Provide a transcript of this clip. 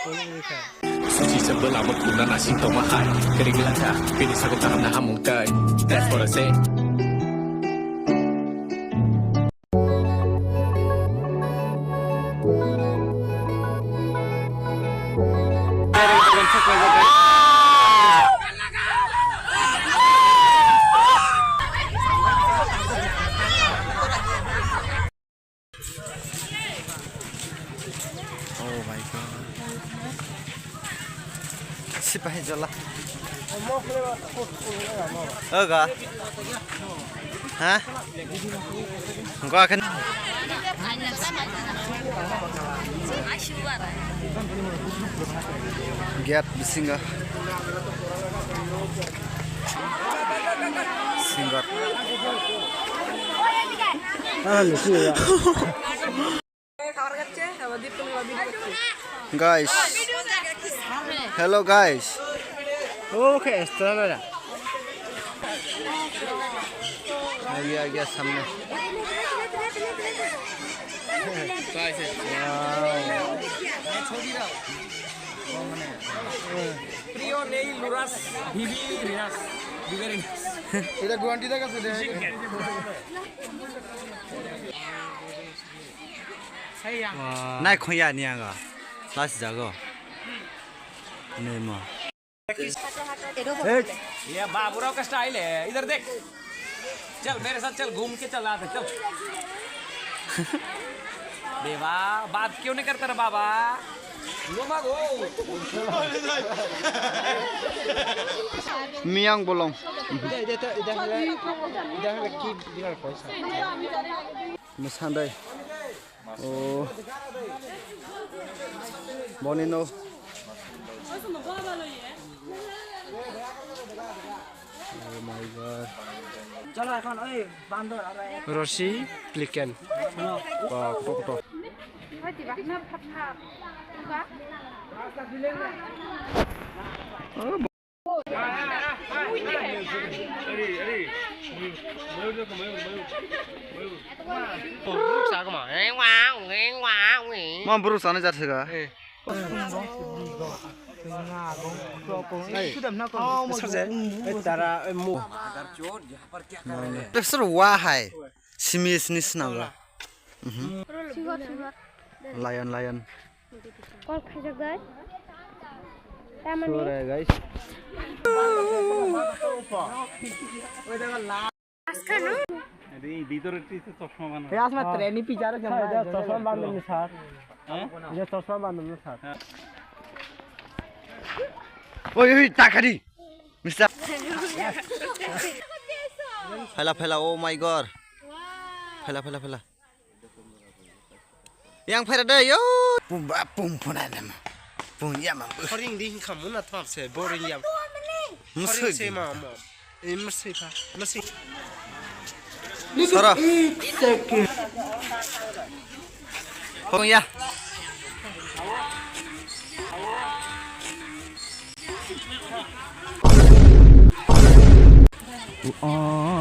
Suci sebelah berpuna nak singkau mahal. Kering gelacah, pilih saku tahap nak hamung tay. That's what I say. Oh my god. Siapa jalan? Enggak. Hah? Enggak akan. Giat bisinga. Singar. Guys. Hello guys. Okay, strawberry. Lagi agak सामने. প্রিয় নেই লুরাস VV Rina's ভিভেরিনাস এটা গুয়াহাটি থেকে আছে নাই খয়া নিয়াগা লাস জাগো নেমা ये बाबूराव का style है इधर देख चल मेरे साथ चल घूम के चल आते चल देवा बात क्यों नहीं करता रे बाबा Meiyang बोलों Masandai. Oh. Bonino. Oh my god. Roshi, Pliken. Wow, koto. Mam buru sana jatuh ga? Terus wahai, simis nis naga. Lion. Sure guys. Oi, takari. Mister. Fela, oh my god. Fela. Yang fela deh, yo. Pum nama. Pum ya mam. Koring di kamu nak apa sih? Boring ya. Musuh sih mama. Ini musuh apa? Musuh. Sarah. Pum ya. Oh.